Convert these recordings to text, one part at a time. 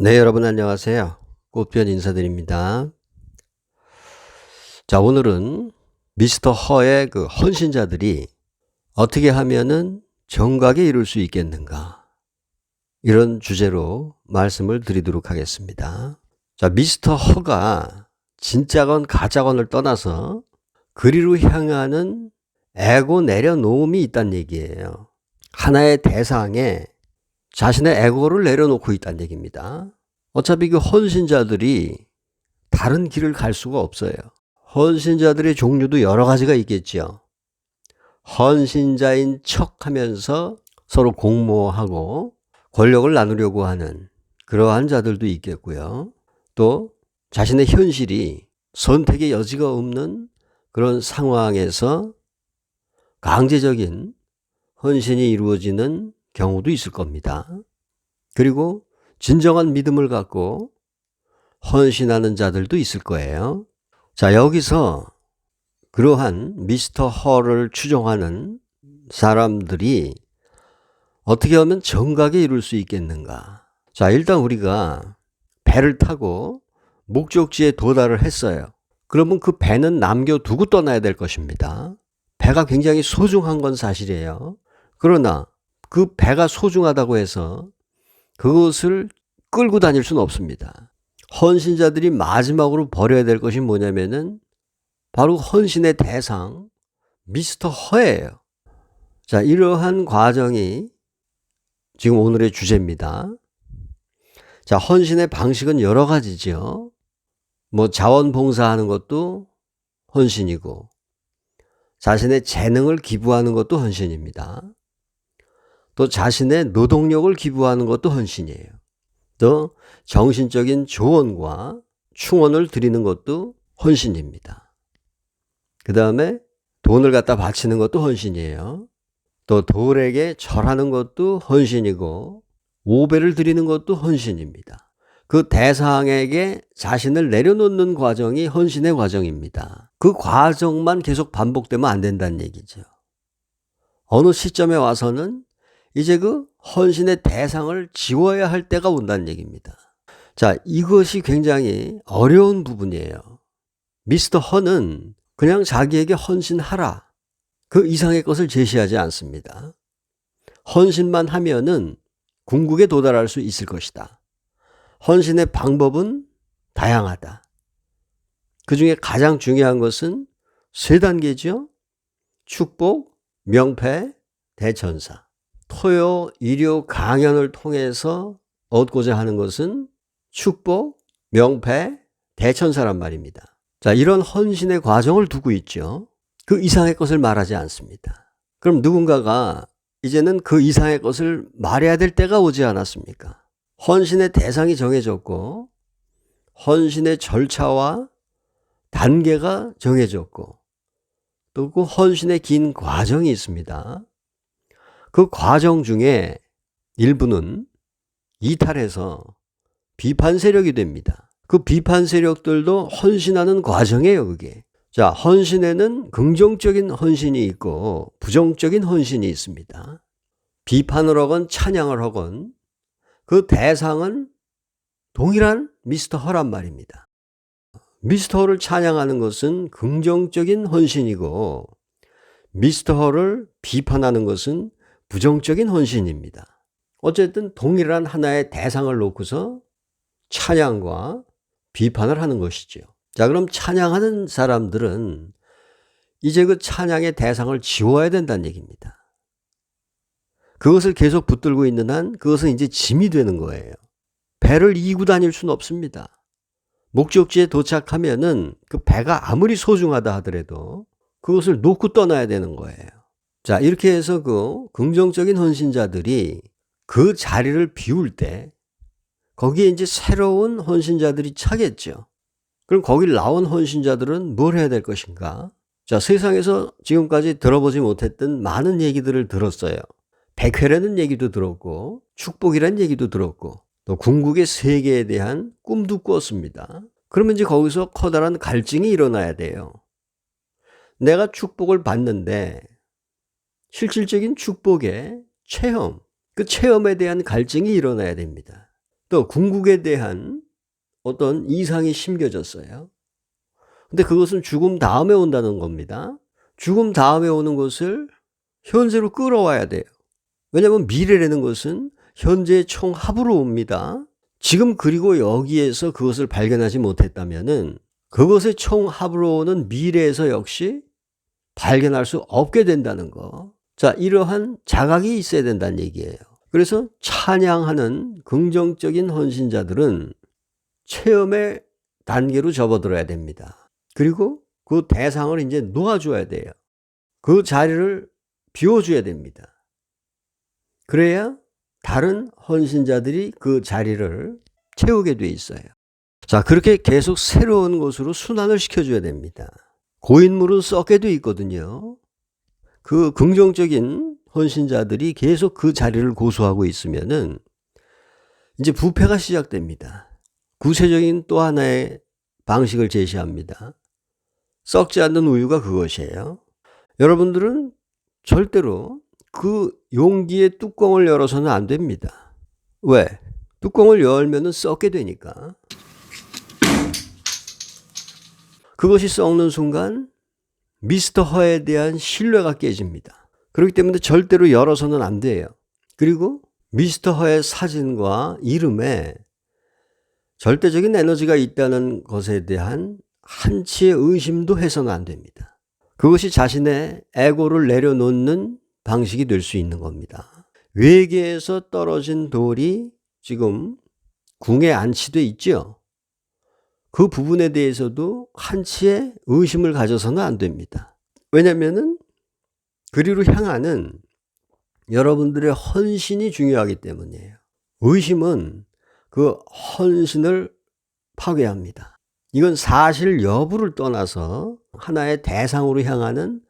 네, 여러분 안녕하세요. 꽃변 인사드립니다. 자, 오늘은 미스터 허의 그 헌신자들이 어떻게 하면은 정각에 이룰 수 있겠는가? 이런 주제로 말씀을 드리도록 하겠습니다. 자, 미스터 허가 진짜건 가짜건을 떠나서 그리로 향하는 에고 내려놓음이 있다는 얘기예요. 하나의 대상에 자신의 에고를 내려놓고 있다는 얘기입니다. 어차피 그 헌신자들이 다른 길을 갈 수가 없어요. 헌신자들의 종류도 여러 가지가 있겠죠. 헌신자인 척 하면서 서로 공모하고 권력을 나누려고 하는 그러한 자들도 있겠고요. 또 자신의 현실이 선택의 여지가 없는 그런 상황에서 강제적인 헌신이 이루어지는 경우도 있을 겁니다. 그리고 진정한 믿음을 갖고 헌신하는 자들도 있을 거예요. 자, 여기서 그러한 미스터 허를 추종하는 사람들이 어떻게 하면 정각에 이룰 수 있겠는가? 자, 일단 우리가 배를 타고 목적지에 도달을 했어요. 그러면 그 배는 남겨두고 떠나야 될 것입니다. 배가 굉장히 소중한 건 사실이에요. 그러나 그 배가 소중하다고 해서 그것을 끌고 다닐 수는 없습니다. 헌신자들이 마지막으로 버려야 될 것이 뭐냐면은 바로 헌신의 대상 미스터 허예요. 자, 이러한 과정이 지금 오늘의 주제입니다. 자, 헌신의 방식은 여러 가지죠. 뭐 자원봉사하는 것도 헌신이고 자신의 재능을 기부하는 것도 헌신입니다. 또 자신의 노동력을 기부하는 것도 헌신이에요. 또 정신적인 조언과 충원을 드리는 것도 헌신입니다. 그 다음에 돈을 갖다 바치는 것도 헌신이에요. 또 돌에게 절하는 것도 헌신이고 오배를 드리는 것도 헌신입니다. 그 대상에게 자신을 내려놓는 과정이 헌신의 과정입니다. 그 과정만 계속 반복되면 안 된다는 얘기죠. 어느 시점에 와서는 이제 그 헌신의 대상을 지워야 할 때가 온다는 얘기입니다. 자, 이것이 굉장히 어려운 부분이에요. 미스터 허는 그냥 자기에게 헌신하라, 그 이상의 것을 제시하지 않습니다. 헌신만 하면은 궁극에 도달할 수 있을 것이다. 헌신의 방법은 다양하다. 그 중에 가장 중요한 것은 세 단계죠. 축복, 명패, 대천사. 토요, 일요, 강연을 통해서 얻고자 하는 것은 축복, 명패, 대천사란 말입니다. 자, 이런 헌신의 과정을 두고 있죠. 그 이상의 것을 말하지 않습니다. 그럼 누군가가 이제는 그 이상의 것을 말해야 될 때가 오지 않았습니까? 헌신의 대상이 정해졌고 헌신의 절차와 단계가 정해졌고 또 그 헌신의 긴 과정이 있습니다. 그 과정 중에 일부는 이탈해서 비판 세력이 됩니다. 그 비판 세력들도 헌신하는 과정이에요, 그게. 자, 헌신에는 긍정적인 헌신이 있고 부정적인 헌신이 있습니다. 비판을 하건 찬양을 하건 그 대상은 동일한 미스터 허란 말입니다. 미스터 허를 찬양하는 것은 긍정적인 헌신이고 미스터 허를 비판하는 것은 부정적인 헌신입니다. 어쨌든 동일한 하나의 대상을 놓고서 찬양과 비판을 하는 것이죠. 자, 그럼 찬양하는 사람들은 이제 그 찬양의 대상을 지워야 된다는 얘기입니다. 그것을 계속 붙들고 있는 한 그것은 이제 짐이 되는 거예요. 배를 이고 다닐 수는 없습니다. 목적지에 도착하면은 그 배가 아무리 소중하다 하더라도 그것을 놓고 떠나야 되는 거예요. 자, 이렇게 해서 그 긍정적인 헌신자들이 그 자리를 비울 때 거기에 이제 새로운 헌신자들이 차겠죠. 그럼 거길 나온 헌신자들은 뭘 해야 될 것인가? 자, 세상에서 지금까지 들어보지 못했던 많은 얘기들을 들었어요. 백회라는 얘기도 들었고 축복이라는 얘기도 들었고 또 궁극의 세계에 대한 꿈도 꿨습니다. 그러면 이제 거기서 커다란 갈증이 일어나야 돼요. 내가 축복을 받는데 실질적인 축복의 체험, 그 체험에 대한 갈증이 일어나야 됩니다. 또 궁극에 대한 어떤 이상이 심겨졌어요. 근데 그것은 죽음 다음에 온다는 겁니다. 죽음 다음에 오는 것을 현재로 끌어와야 돼요. 왜냐하면 미래라는 것은 현재의 총합으로 옵니다. 지금 그리고 여기에서 그것을 발견하지 못했다면은 그것의 총합으로 오는 미래에서 역시 발견할 수 없게 된다는 거. 자, 이러한 자각이 있어야 된다는 얘기예요. 그래서 찬양하는 긍정적인 헌신자들은 체험의 단계로 접어들어야 됩니다. 그리고 그 대상을 이제 놓아줘야 돼요. 그 자리를 비워줘야 됩니다. 그래야 다른 헌신자들이 그 자리를 채우게 돼 있어요. 자, 그렇게 계속 새로운 곳으로 순환을 시켜줘야 됩니다. 고인물은 썩게 돼 있거든요. 그 긍정적인 헌신자들이 계속 그 자리를 고수하고 있으면은 이제 부패가 시작됩니다. 구체적인 또 하나의 방식을 제시합니다. 썩지 않는 우유가 그것이에요. 여러분들은 절대로 그 용기의 뚜껑을 열어서는 안 됩니다. 왜? 뚜껑을 열면은 썩게 되니까. 그것이 썩는 순간 미스터 허에 대한 신뢰가 깨집니다. 그렇기 때문에 절대로 열어서는 안 돼요. 그리고 미스터 허의 사진과 이름에 절대적인 에너지가 있다는 것에 대한 한치의 의심도 해서는 안 됩니다. 그것이 자신의 에고를 내려놓는 방식이 될 수 있는 겁니다. 외계에서 떨어진 돌이 지금 궁에 안치돼 있죠. 그 부분에 대해서도 한치의 의심을 가져서는 안 됩니다. 왜냐하면은 그리로 향하는 여러분들의 헌신이 중요하기 때문이에요. 의심은 그 헌신을 파괴합니다. 이건 사실 여부를 떠나서 하나의 대상으로 향하는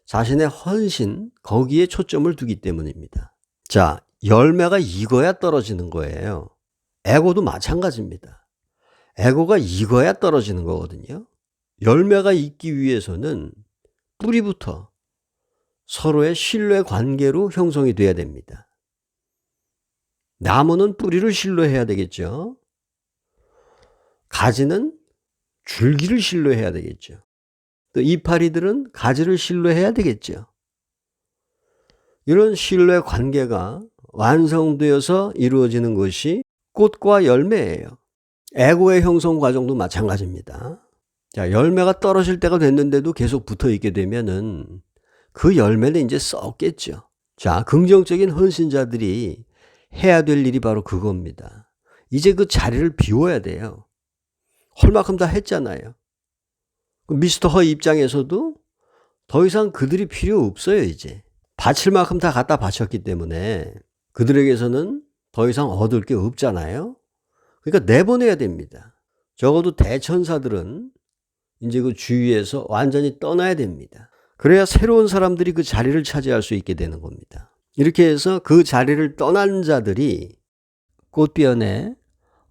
자신의 헌신, 거기에 초점을 두기 때문입니다. 자, 열매가 익어야 떨어지는 거예요. 에고도 마찬가지입니다. 에고가 익어야 떨어지는 거거든요. 열매가 있기 위해서는 뿌리부터 서로의 신뢰 관계로 형성이 돼야 됩니다. 나무는 뿌리를 신뢰해야 되겠죠. 가지는 줄기를 신뢰해야 되겠죠. 또 이파리들은 가지를 신뢰해야 되겠죠. 이런 신뢰 관계가 완성되어서 이루어지는 것이 꽃과 열매예요. 에고의 형성 과정도 마찬가지입니다. 자, 열매가 떨어질 때가 됐는데도 계속 붙어 있게 되면은 그 열매는 이제 썩겠죠. 자, 긍정적인 헌신자들이 해야 될 일이 바로 그겁니다. 이제 그 자리를 비워야 돼요. 할 만큼 다 했잖아요. 미스터 허 입장에서도 더 이상 그들이 필요 없어요, 이제. 바칠 만큼 다 갖다 바쳤기 때문에 그들에게서는 더 이상 얻을 게 없잖아요. 그러니까 내보내야 됩니다. 적어도 대천사들은 이제 그 주위에서 완전히 떠나야 됩니다. 그래야 새로운 사람들이 그 자리를 차지할 수 있게 되는 겁니다. 이렇게 해서 그 자리를 떠난 자들이 꽃비연의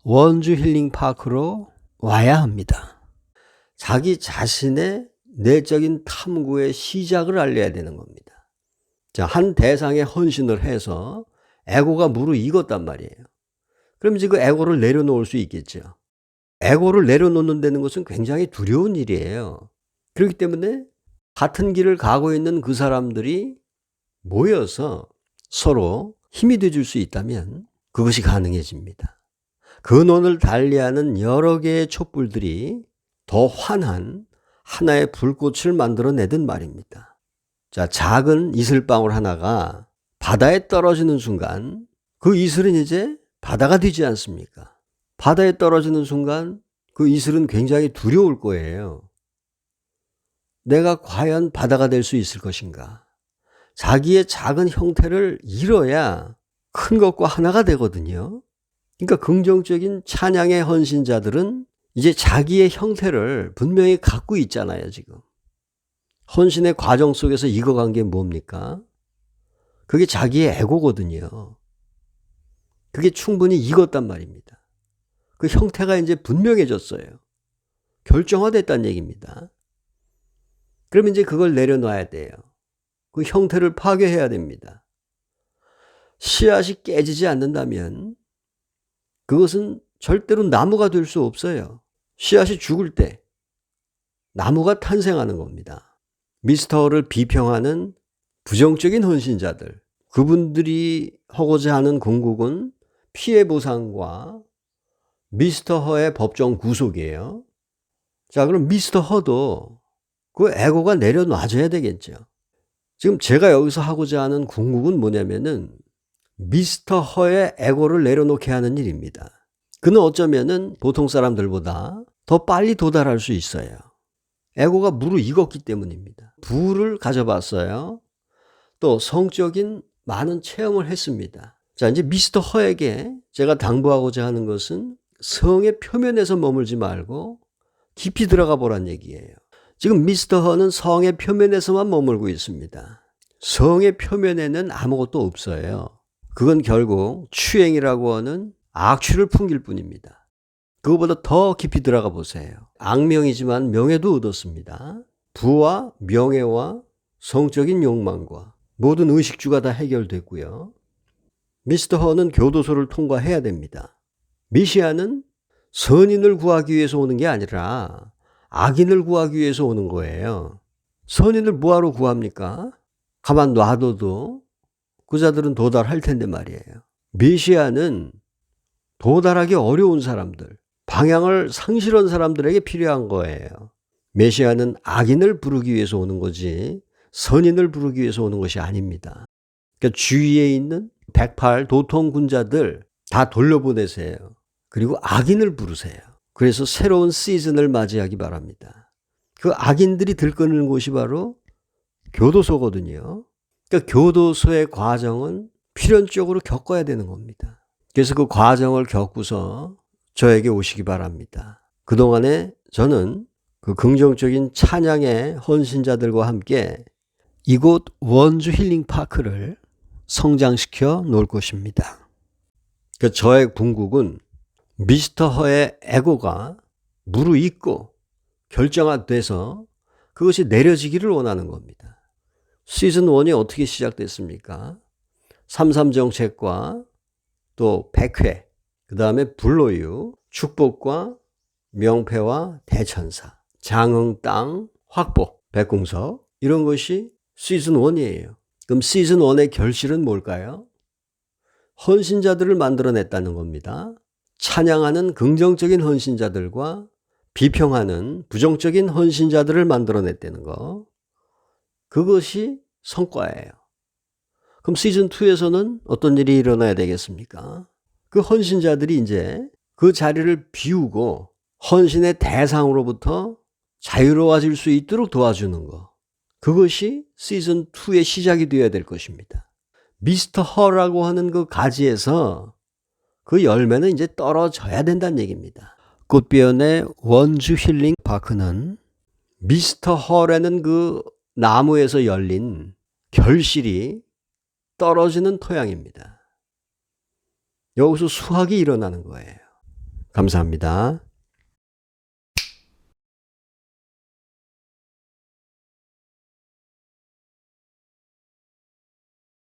원주 힐링 파크로 와야 합니다. 자기 자신의 내적인 탐구의 시작을 알려야 되는 겁니다. 자, 한 대상에 헌신을 해서 에고가 무르익었단 말이에요. 그럼 이제 그 에고를 내려놓을 수 있겠죠. 에고를 내려놓는다는 것은 굉장히 두려운 일이에요. 그렇기 때문에 같은 길을 가고 있는 그 사람들이 모여서 서로 힘이 돼줄 수 있다면 그것이 가능해집니다. 근원을 달리하는 여러 개의 촛불들이 더 환한 하나의 불꽃을 만들어내든 말입니다. 자, 작은 이슬방울 하나가 바다에 떨어지는 순간 그 이슬은 이제 바다가 되지 않습니까? 바다에 떨어지는 순간 그 이슬은 굉장히 두려울 거예요. 내가 과연 바다가 될 수 있을 것인가? 자기의 작은 형태를 잃어야 큰 것과 하나가 되거든요. 그러니까 긍정적인 찬양의 헌신자들은 이제 자기의 형태를 분명히 갖고 있잖아요, 지금. 헌신의 과정 속에서 익어간 게 뭡니까? 그게 자기의 에고거든요. 그게 충분히 익었단 말입니다. 그 형태가 이제 분명해졌어요. 결정화됐다는 얘기입니다. 그러면 이제 그걸 내려놔야 돼요. 그 형태를 파괴해야 됩니다. 씨앗이 깨지지 않는다면 그것은 절대로 나무가 될 수 없어요. 씨앗이 죽을 때 나무가 탄생하는 겁니다. 미스터 허를 비평하는 부정적인 헌신자들, 그분들이 하고자 하는 궁극은 피해 보상과 미스터 허의 법정 구속이에요. 자, 그럼 미스터 허도 그 에고가 내려놔줘야 되겠죠. 지금 제가 여기서 하고자 하는 궁극은 뭐냐면은 미스터 허의 에고를 내려놓게 하는 일입니다. 그는 어쩌면은 보통 사람들보다 더 빨리 도달할 수 있어요. 에고가 무르익었기 때문입니다. 부를 가져봤어요. 또 성적인 많은 체험을 했습니다. 자, 이제 미스터 허에게 제가 당부하고자 하는 것은 성의 표면에서 머물지 말고 깊이 들어가 보란 얘기예요. 지금 미스터 허는 성의 표면에서만 머물고 있습니다. 성의 표면에는 아무것도 없어요. 그건 결국 추행이라고 하는 악취를 풍길 뿐입니다. 그거보다 더 깊이 들어가 보세요. 악명이지만 명예도 얻었습니다. 부와 명예와 성적인 욕망과 모든 의식주가 다 해결됐고요. 미스터 허는 교도소를 통과해야 됩니다. 미시아는 선인을 구하기 위해서 오는 게 아니라 악인을 구하기 위해서 오는 거예요. 선인을 뭐하러 구합니까? 가만 놔둬도 그 자들은 도달할 텐데 말이에요. 메시아는 도달하기 어려운 사람들, 방향을 상실한 사람들에게 필요한 거예요. 메시아는 악인을 부르기 위해서 오는 거지 선인을 부르기 위해서 오는 것이 아닙니다. 그러니까 주위에 있는 108 도통군자들 다 돌려보내세요. 그리고 악인을 부르세요. 그래서 새로운 시즌을 맞이하기 바랍니다. 그 악인들이 들끓는 곳이 바로 교도소거든요. 그러니까 교도소의 과정은 필연적으로 겪어야 되는 겁니다. 그래서 그 과정을 겪고서 저에게 오시기 바랍니다. 그동안에 저는 그 긍정적인 찬양의 헌신자들과 함께 이곳 원주 힐링파크를 성장시켜 놓을 것입니다. 그 저의 궁극은 미스터 허의 에고가 무르익고 결정화돼서 그것이 내려지기를 원하는 겁니다. 시즌 1이 어떻게 시작됐습니까? 33 정책과 또 100회, 그 다음에 불로유, 축복과 명패와 대천사, 장흥 땅 확보, 백궁석 이런 것이 시즌 1이에요. 그럼 시즌 1의 결실은 뭘까요? 헌신자들을 만들어냈다는 겁니다. 찬양하는 긍정적인 헌신자들과 비평하는 부정적인 헌신자들을 만들어냈다는 거. 그것이 성과예요. 그럼 시즌 2에서는 어떤 일이 일어나야 되겠습니까? 그 헌신자들이 이제 그 자리를 비우고 헌신의 대상으로부터 자유로워질 수 있도록 도와주는 거. 그것이 시즌 2의 시작이 되어야 될 것입니다. 미스터 허라고 하는 그 가지에서 그 열매는 이제 떨어져야 된다는 얘기입니다. 꽃비연의 원주 힐링 파크는 미스터 허라는 그 나무에서 열린 결실이 떨어지는 토양입니다. 여기서 수확이 일어나는 거예요. 감사합니다.